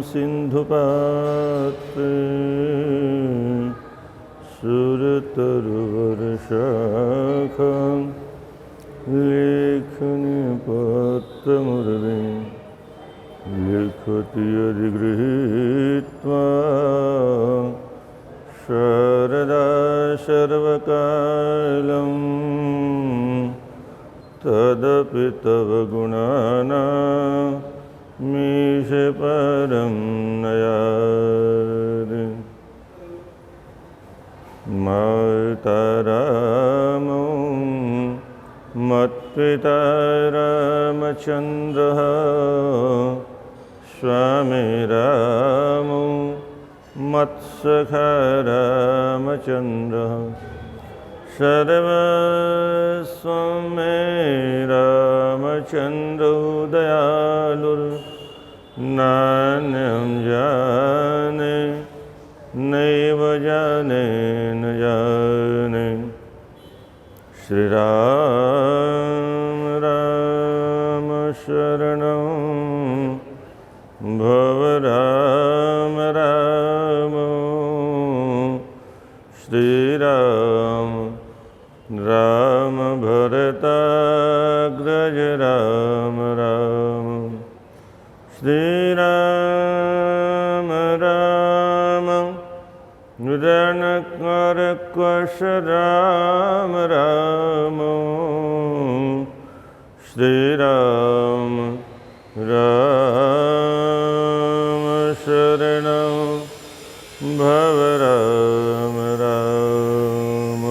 सिन्धुपात्रे सुरतरुवर्षाखां लेखनीपत्रमुर्वे लिखति अधिगृहीत्वा शारदा सर्वकालं तदपि तव गुणानामीश परं नयामि। माता रामो मत्पिता रामचन्द्रः स्वामी रामो मत्सखा रामचन्द्रः सर्वस्वं मे रामचन्द्रो दयालुर्नान्यं जाने नैव जाने न जाने। श्रीराम राम शरणं भव राम राम श्रीराम राम भरताग्रज राम राम श्रीराम राम रणकर्कश राम राम श्रीराम राम शरणं भव राम राम।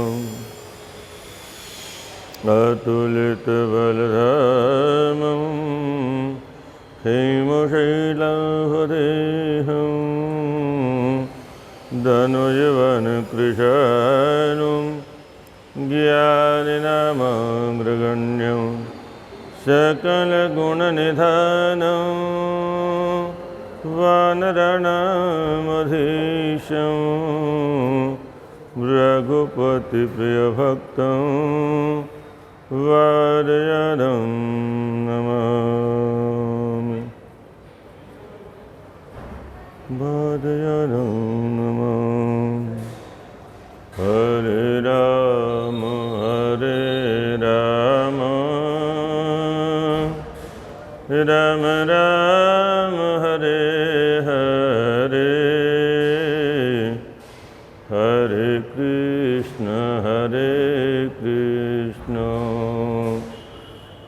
अतुलित बलरामं हेमशैलाहदेहं धनुजवन कृशानुं ज्ञानिनामाग्रगण्यं सकलगुणनिधानं वानराणामधीशं रघुपतिप्रियभक्तं वादयादं नमामि। वादयादं नमामि। हरे राम राम राम हरे हरे हरे कृष्ण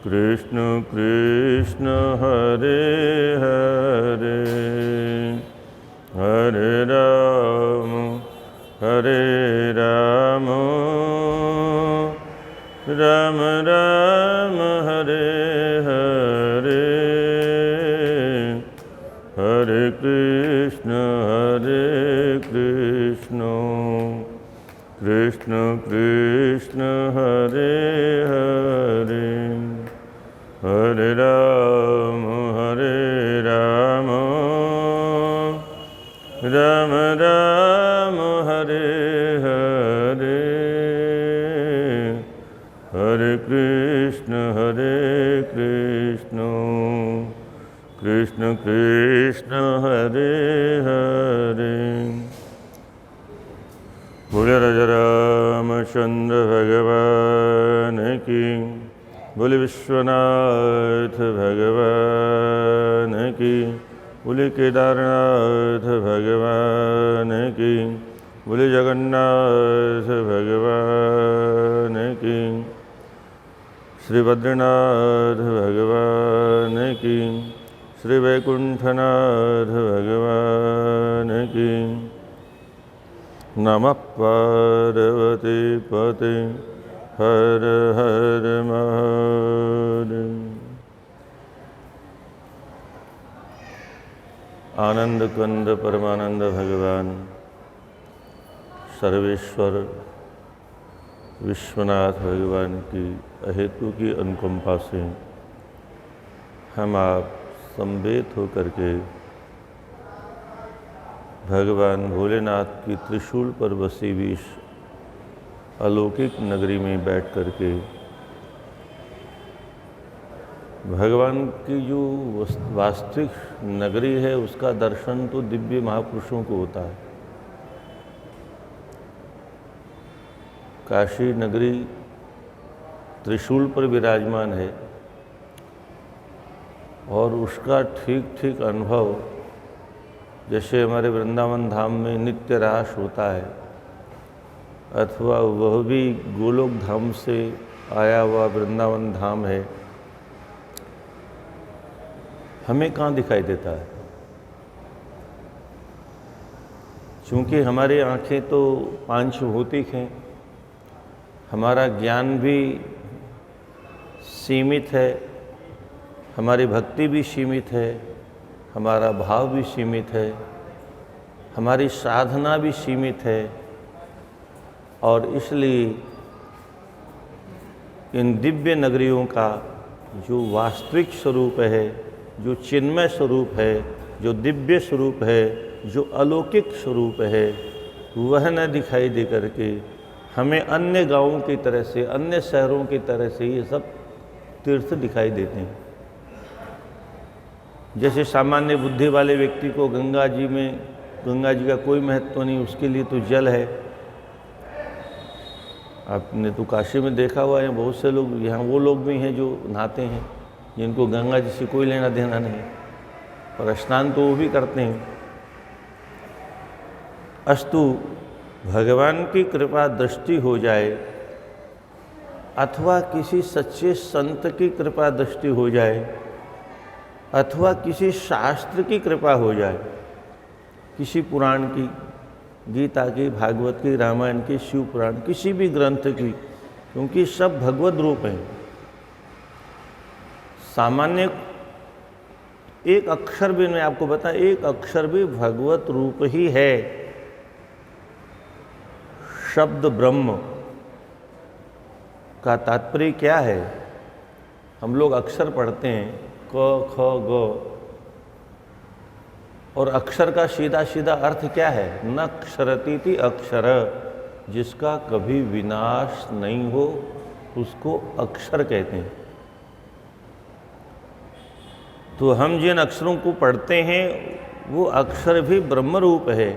कृष्ण कृष्ण हरे हरे हरे राम राम राम हरे हरे हरे कृष्ण कृष्ण कृष्ण हरे हरे हरे राम राम राम हरे हरे हरे कृष्ण कृष्ण कृष्ण हरे हरे। बोले राजा रामचंद्र भगवान की, बोले विश्वनाथ भगवान की, बोले केदारनाथ भगवान की, बोले जगन्नाथ भगवान की, श्री बद्रीनाथ भगवान की, श्री वैकुंठनाथ भगवान की। नमः पार्वती पते हर हर महादेव। आनंद कंद परमानंद भगवान सर्वेश्वर विश्वनाथ भगवान की अहेतु की अनुकंपा से हम आप संवेद होकर के भगवान भोलेनाथ की त्रिशूल पर बसी हुई अलौकिक नगरी में बैठ कर के भगवान की जो वास्तविक नगरी है उसका दर्शन तो दिव्य महापुरुषों को होता है। काशी नगरी त्रिशूल पर विराजमान है और उसका ठीक ठीक अनुभव जैसे हमारे वृंदावन धाम में नित्य रास होता है, अथवा वह भी गोलोक धाम से आया हुआ वृंदावन धाम है, हमें कहाँ दिखाई देता है? क्योंकि हमारी आँखें तो पांच भौतिक हैं, हमारा ज्ञान भी सीमित है, हमारी भक्ति भी सीमित है, हमारा भाव भी सीमित है, हमारी साधना भी सीमित है, और इसलिए इन दिव्य नगरियों का जो वास्तविक स्वरूप है, जो चिन्मय स्वरूप है, जो दिव्य स्वरूप है, जो अलौकिक स्वरूप है, वह न दिखाई दे करके हमें अन्य गांवों की तरह से, अन्य शहरों की तरह से ये सब तीर्थ दिखाई देते हैं। जैसे सामान्य बुद्धि वाले व्यक्ति को गंगा जी का कोई महत्व नहीं, उसके लिए तो जल है। आपने तो काशी में देखा हुआ है, बहुत से लोग यहाँ वो लोग भी हैं जो नहाते हैं, जिनको गंगा जी से कोई लेना देना नहीं, और स्नान तो वो भी करते हैं। अस्तु भगवान की कृपा दृष्टि हो जाए, अथवा किसी सच्चे संत की कृपा दृष्टि हो जाए, अथवा किसी शास्त्र की कृपा हो जाए, किसी पुराण की, गीता की, भागवत की, रामायण की, शिव पुराण, किसी भी ग्रंथ की, क्योंकि सब भगवत रूप हैं। सामान्य एक अक्षर भी, मैं आपको बताऊं, एक अक्षर भी भगवत रूप ही है। शब्द ब्रह्म का तात्पर्य क्या है? हम लोग अक्षर पढ़ते हैं, क ख ग, और अक्षर का सीधा सीधा अर्थ क्या है? न क्षरतीति अक्षर, जिसका कभी विनाश नहीं हो उसको अक्षर कहते हैं। तो हम जिन अक्षरों को पढ़ते हैं वो अक्षर भी ब्रह्म रूप है।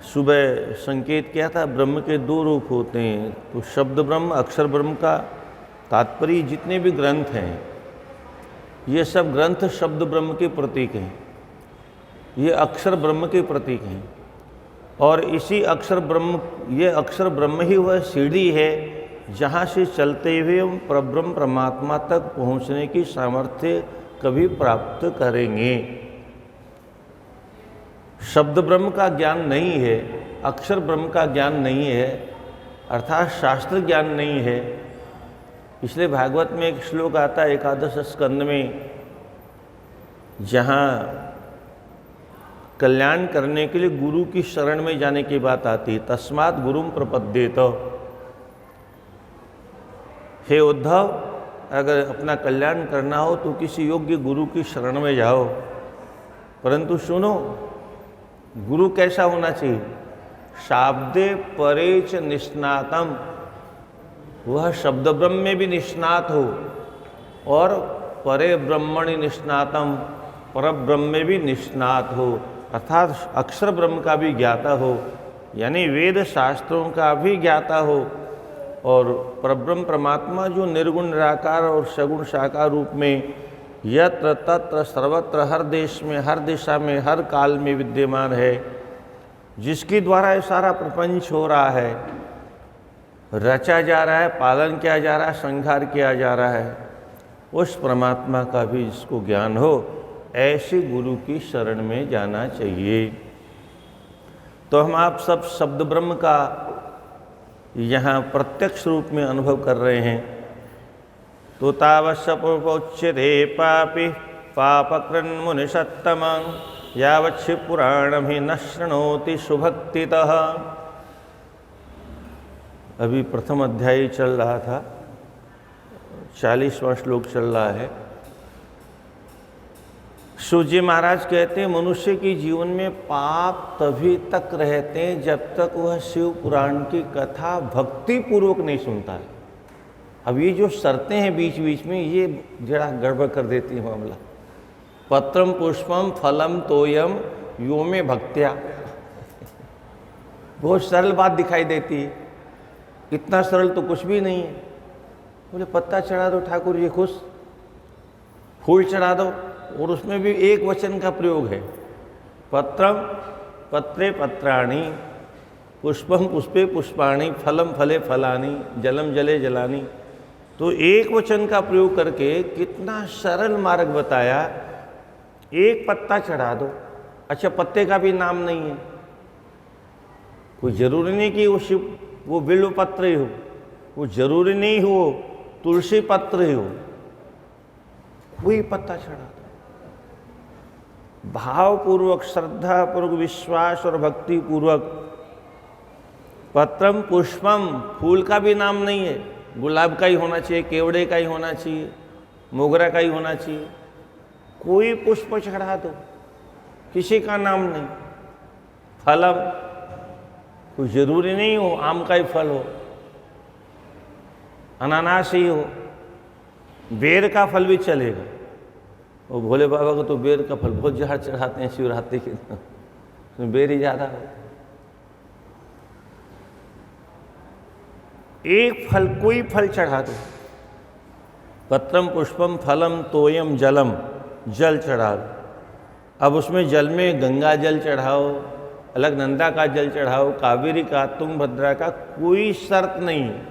सुबह संकेत किया था, ब्रह्म के दो रूप होते हैं, तो शब्द ब्रह्म, अक्षर ब्रह्म का तात्पर्य जितने भी ग्रंथ हैं, ये सब ग्रंथ शब्द ब्रह्म के प्रतीक हैं, ये अक्षर ब्रह्म के प्रतीक हैं। और इसी अक्षर ब्रह्म, ये अक्षर ब्रह्म ही वह सीढ़ी है जहाँ से चलते हुए हम परब्रह्म परमात्मा तक पहुँचने की सामर्थ्य कभी प्राप्त करेंगे। शब्द ब्रह्म का ज्ञान नहीं है, अक्षर ब्रह्म का ज्ञान नहीं है, अर्थात शास्त्र ज्ञान नहीं है। इसलिए भागवत में एक श्लोक आता है एकादश स्कंद में, जहाँ कल्याण करने के लिए गुरु की शरण में जाने की बात आती है। तस्मात् गुरुम प्रपद्येत। हे उद्धव, अगर अपना कल्याण करना हो तो किसी योग्य गुरु की शरण में जाओ। परंतु सुनो, गुरु कैसा होना चाहिए? शाब्दे परेच निष्णातम, वह शब्द ब्रह्म में भी निष्णात हो, और परे ब्रह्मणि निष्णातम, पर ब्रह्म में भी निष्णात हो, अर्थात अक्षर ब्रह्म का भी ज्ञाता हो, यानी वेद शास्त्रों का भी ज्ञाता हो, और परब्रह्म परमात्मा जो निर्गुण निराकार और सगुण साकार रूप में यत्र तत्र सर्वत्र हर देश में, हर दिशा में, हर काल में विद्यमान है, जिसके द्वारा ये सारा प्रपंच हो रहा है, रचा जा रहा है, पालन किया जा रहा है, संहार किया जा रहा है, उस परमात्मा का भी जिसको ज्ञान हो, ऐसे गुरु की शरण में जाना चाहिए। तो हम आप सब शब्द ब्रह्म का यहाँ प्रत्यक्ष रूप में अनुभव कर रहे हैं। तो तावश्यपोच्यते पापी पापकृन्मुनिषत्तमं, यावच्छि पुराणमहि न शृणोति सुभक्तितः। अभी प्रथम अध्याय चल रहा था, 40वां श्लोक चल रहा है। सूजी महाराज कहते हैं, मनुष्य के जीवन में पाप तभी तक रहते हैं जब तक वह शिव पुराण की कथा भक्ति पूर्वक नहीं सुनता है। अब ये जो शर्तें हैं बीच बीच में, ये जरा गड़बड़ कर देती है मामला। पत्रम पुष्पम फलम तोयम यो में भक्त्या, बहुत सरल बात दिखाई देती है, इतना सरल तो कुछ भी नहीं है। बोले पत्ता चढ़ा दो ठाकुर जी खुश, फूल चढ़ा दो, और उसमें भी एक वचन का प्रयोग है, पत्रम पत्रे पत्राणि, पुष्पम पुष्पे पुष्पाणि, फलम फले फलानि, जलम जले जलानि। तो एक वचन का प्रयोग करके कितना सरल मार्ग बताया, एक पत्ता चढ़ा दो। अच्छा, पत्ते का भी नाम नहीं है, कोई जरूरी नहीं कि वो बिल्व पत्र ही हो, वो जरूरी नहीं हो तुलसी पत्र ही हो, कोई पत्ता चढ़ा दो। भावपूर्वक, श्रद्धा पूर्वक, विश्वास और भक्ति पूर्वक। पत्रम पुष्पम, फूल का भी नाम नहीं है, गुलाब का ही होना चाहिए, केवड़े का ही होना चाहिए, मोगरा का ही होना चाहिए, कोई पुष्प चढ़ा दो, किसी का नाम नहीं। फलम, कोई जरूरी नहीं हो आम का ही फल हो, अनानास ही हो, बेर का फल भी चलेगा। वो भोले बाबा को तो बेर का फल बहुत ज़्यादा चढ़ाते हैं शिवरात्रि के दिन, उसमें बेर ही ज़्यादा हो। एक फल, कोई फल चढ़ा दो। पत्रम पुष्पम फलम तोयम जलम, जल चढ़ा दो। अब उसमें जल में गंगा जल चढ़ाओ, अलकनंदा का जल चढ़ाओ, कावेरी का, तुंगभद्रा का, कोई शर्त नहीं है।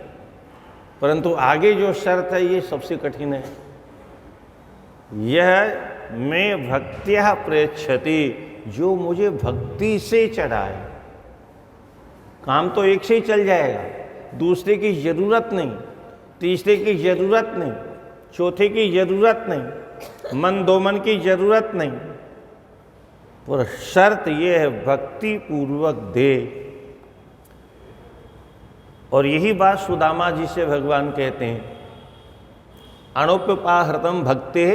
परंतु आगे जो शर्त है ये सबसे कठिन है, यह मैं भक्त्या प्रेक्षति, जो मुझे भक्ति से चढ़ाए। काम तो एक से ही चल जाएगा, दूसरे की जरूरत नहीं, तीसरे की जरूरत नहीं, चौथे की जरूरत नहीं, मन दो मन की जरूरत नहीं, पर शर्त यह है भक्ति पूर्वक दे। और यही बात सुदामा जी से भगवान कहते हैं, अणोप्यपाहृतम भक्ते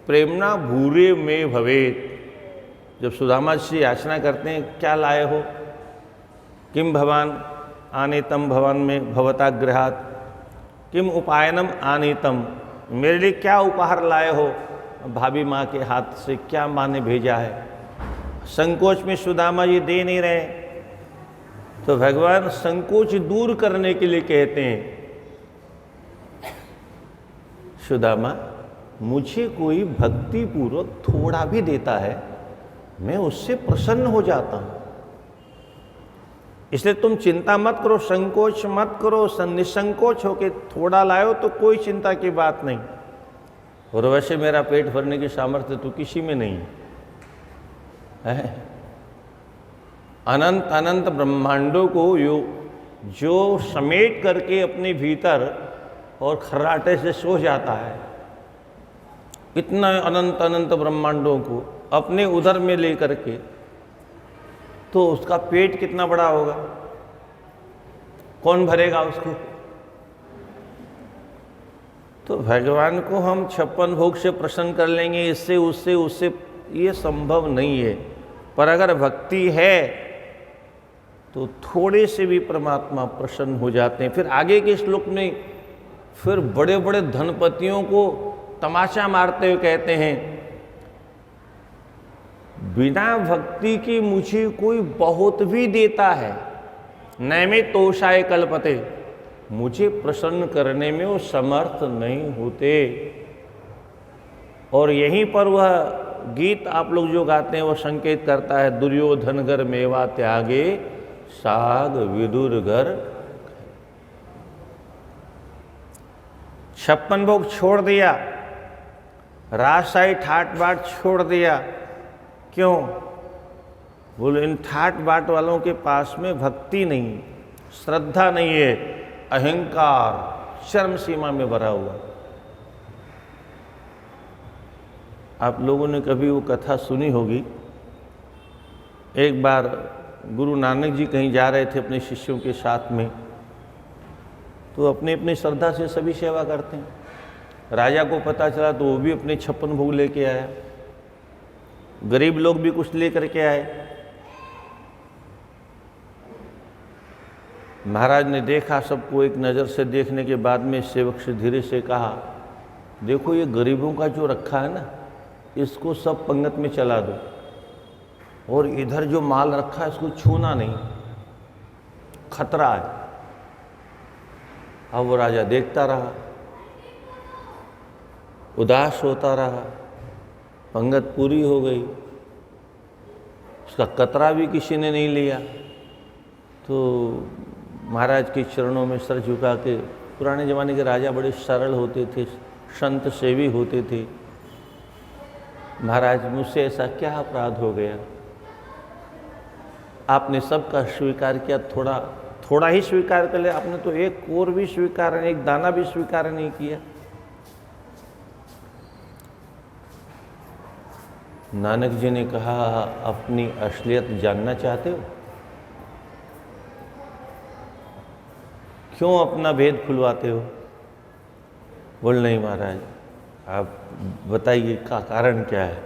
प्रेमना भूरे में भवेत। जब सुदामा जी से याचना करते हैं, क्या लाए हो, किम भवान आनेतम भवन में भवता गृहात, किम उपायनम आनेतम, मेरे लिए क्या उपहार लाए हो, भाभी माँ के हाथ से क्या माँ ने भेजा है। संकोच में सुदामा जी दे नहीं रहे, तो भगवान संकोच दूर करने के लिए कहते हैं, सुदामा मुझे कोई भक्ति पूर्वक थोड़ा भी देता है, मैं उससे प्रसन्न हो जाता हूं। इसलिए तुम चिंता मत करो, संकोच मत करो, निसंकोच होके थोड़ा लाओ तो कोई चिंता की बात नहीं। और वैसे मेरा पेट भरने की सामर्थ्य तो किसी में नहीं है। अनंत अनंत ब्रह्मांडों को जो समेट करके अपने भीतर और खर्राटे से सो जाता है, इतना अनंत अनंत ब्रह्मांडों को अपने उदर में लेकर के, तो उसका पेट कितना बड़ा होगा, कौन भरेगा उसको। तो भगवान को हम 56 भोग से प्रसन्न कर लेंगे, इससे उससे उससे, ये संभव नहीं है। पर अगर भक्ति है तो थोड़े से भी परमात्मा प्रसन्न हो जाते हैं। फिर आगे के श्लोक में फिर बड़े बड़े धनपतियों को तमाचा मारते हुए कहते हैं, बिना भक्ति की मुझे कोई बहुत भी देता है, नैमे तोषाय कल्पते, मुझे प्रसन्न करने में वो समर्थ नहीं होते। और यहीं पर वह गीत आप लोग जो गाते हैं वो संकेत करता है, दुर्योधन घर मेवा त्यागे साग विदुर घर। 56 भोग छोड़ दिया, राजशाही ठाट बाट छोड़ दिया, क्यों? बोले इन ठाट बाट वालों के पास में भक्ति नहीं, श्रद्धा नहीं है, अहंकार चरम सीमा में भरा हुआ। आप लोगों ने कभी वो कथा सुनी होगी, एक बार गुरु नानक जी कहीं जा रहे थे अपने शिष्यों के साथ में, तो अपने अपने श्रद्धा से सभी सेवा करते हैं। राजा को पता चला तो वो भी अपने 56 भोग लेके आया, गरीब लोग भी कुछ लेकर के आए। महाराज ने देखा सबको, एक नज़र से देखने के बाद में सेवक से धीरे से कहा, देखो ये गरीबों का जो रखा है ना, इसको सब पंगत में चला दो, और इधर जो माल रखा है इसको छूना नहीं, खतरा है। अब वो राजा देखता रहा, उदास होता रहा, पंगत पूरी हो गई, उसका कतरा भी किसी ने नहीं लिया। तो महाराज के चरणों में सर झुका के, पुराने ज़माने के राजा बड़े सरल होते थे, संत सेवी होते थे, महाराज मुझसे ऐसा क्या अपराध हो गया, आपने सबका स्वीकार किया, थोड़ा ही स्वीकार कर लिया, आपने तो एक और भी स्वीकार नहीं, एक दाना भी स्वीकार नहीं किया। नानक जी ने कहा, अपनी असलियत जानना चाहते हो? क्यों अपना भेद खुलवाते हो? बोल नहीं महाराज, आप बताइए का कारण क्या है?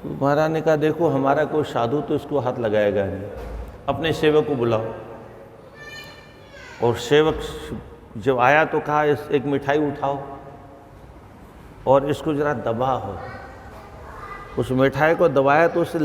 तो महाराज ने कहा, देखो हमारा कोई साधु तो इसको हाथ लगाएगा नहीं, अपने सेवक को बुलाओ। और सेवक जब आया तो कहा, एक मिठाई उठाओ और इसको जरा दबाओ। उस मिठाई को दबाया तो उसे